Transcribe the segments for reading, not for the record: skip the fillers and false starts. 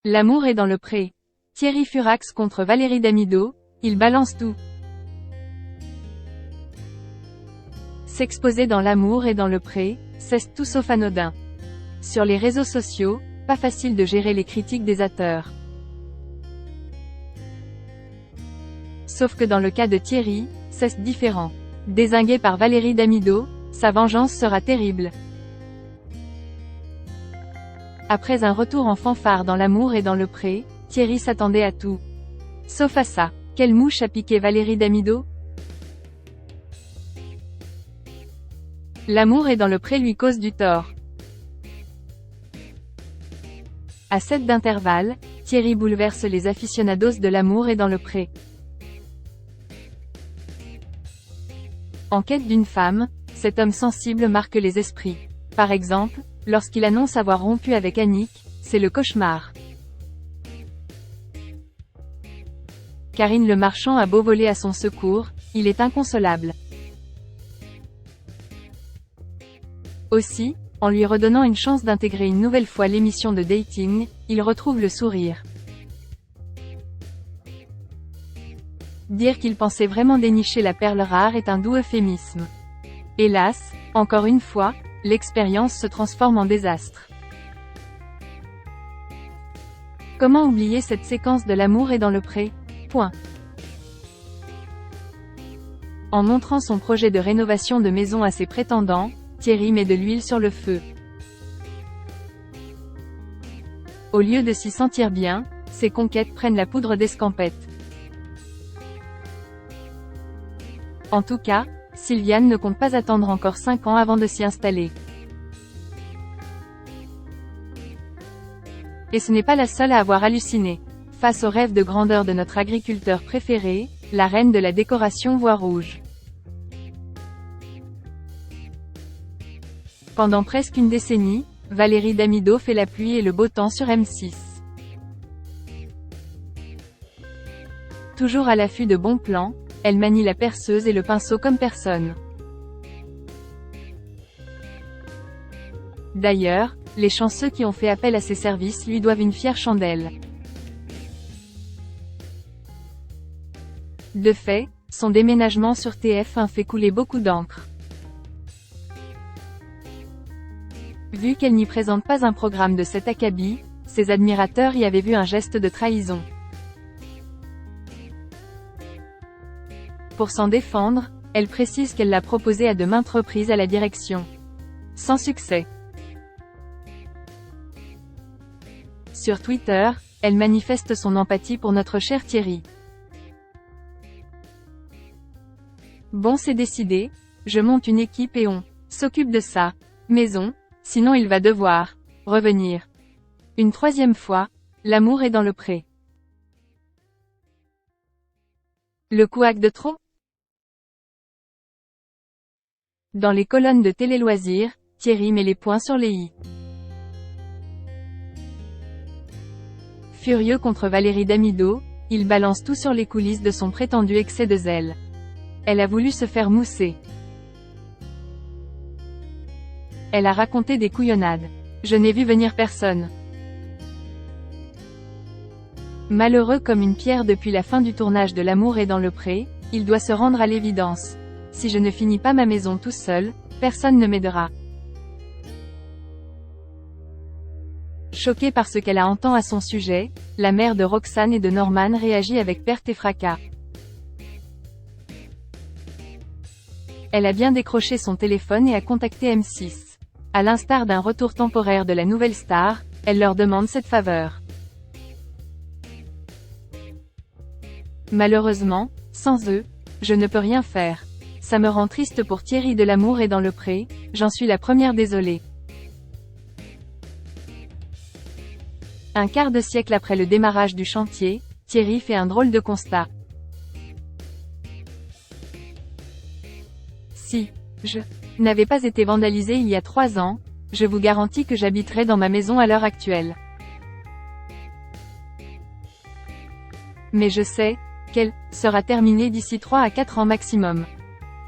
L'amour est dans le pré. Thierry Furax contre Valérie Damido, il balance tout. S'exposer dans l'amour et dans le pré, c'est tout sauf anodin. Sur les réseaux sociaux, pas facile de gérer les critiques des haters. Sauf que dans le cas de Thierry, c'est différent. Dézingué par Valérie Damido, sa vengeance sera terrible. Après un retour en fanfare dans l'amour et dans le pré, Thierry s'attendait à tout. Sauf à ça. Quelle mouche a piqué Valérie Damido? L'amour et dans le pré lui cause du tort. À 7 d'intervalle, Thierry bouleverse les aficionados de l'amour et dans le pré. En quête d'une femme, cet homme sensible marque les esprits. Par exemple, lorsqu'il annonce avoir rompu avec Annick, c'est le cauchemar. Karine Le Marchand a beau voler à son secours, il est inconsolable. Aussi, en lui redonnant une chance d'intégrer une nouvelle fois l'émission de dating, il retrouve le sourire. Dire qu'il pensait vraiment dénicher la perle rare est un doux euphémisme. Hélas, encore une fois, l'expérience se transforme en désastre. Comment oublier cette séquence de l'amour et dans le pré? En montrant son projet de rénovation de maison à ses prétendants, Thierry met de l'huile sur le feu. Au lieu de s'y sentir bien, ses conquêtes prennent la poudre d'escampette. En tout cas, Sylviane ne compte pas attendre encore 5 ans avant de s'y installer. Et ce n'est pas la seule à avoir halluciné. Face au rêve de grandeur de notre agriculteur préféré, la reine de la décoration voit rouge. Pendant presque une décennie, Valérie Damido fait la pluie et le beau temps sur M6. Toujours à l'affût de bons plans, elle manie la perceuse et le pinceau comme personne. D'ailleurs, les chanceux qui ont fait appel à ses services lui doivent une fière chandelle. De fait, son déménagement sur TF1 fait couler beaucoup d'encre. Vu qu'elle n'y présente pas un programme de cet acabit, ses admirateurs y avaient vu un geste de trahison. Pour s'en défendre, elle précise qu'elle l'a proposé à de maintes reprises à la direction. Sans succès. Sur Twitter, elle manifeste son empathie pour notre cher Thierry. Bon, c'est décidé, je monte une équipe et on s'occupe de ça. Maison, sinon il va devoir revenir. Une troisième fois, l'amour est dans le pré. Le couac de trop? Dans les colonnes de Télé Loisirs, Thierry met les points sur les i. Furieux contre Valérie Damido, il balance tout sur les coulisses de son prétendu excès de zèle. Elle a voulu se faire mousser. Elle a raconté des couillonnades. Je n'ai vu venir personne. Malheureux comme une pierre depuis la fin du tournage de L'amour est dans le pré, il doit se rendre à l'évidence. Si je ne finis pas ma maison tout seul, personne ne m'aidera. Choquée par ce qu'elle a entend à son sujet, la mère de Roxane et de Norman réagit avec perte et fracas. Elle a bien décroché son téléphone et a contacté M6. À l'instar d'un retour temporaire de la nouvelle star, elle leur demande cette faveur. Malheureusement, sans eux, je ne peux rien faire. Ça me rend triste pour Thierry de l'amour et dans le pré, j'en suis la première désolée. Un quart de siècle après le démarrage du chantier, Thierry fait un drôle de constat. Si je n'avais pas été vandalisé il y a 3 ans, je vous garantis que j'habiterais dans ma maison à l'heure actuelle. Mais je sais qu'elle sera terminée d'ici 3 à 4 ans maximum.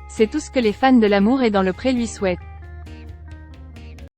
C'est tout ce que les fans de l'amour et dans le pré lui souhaitent.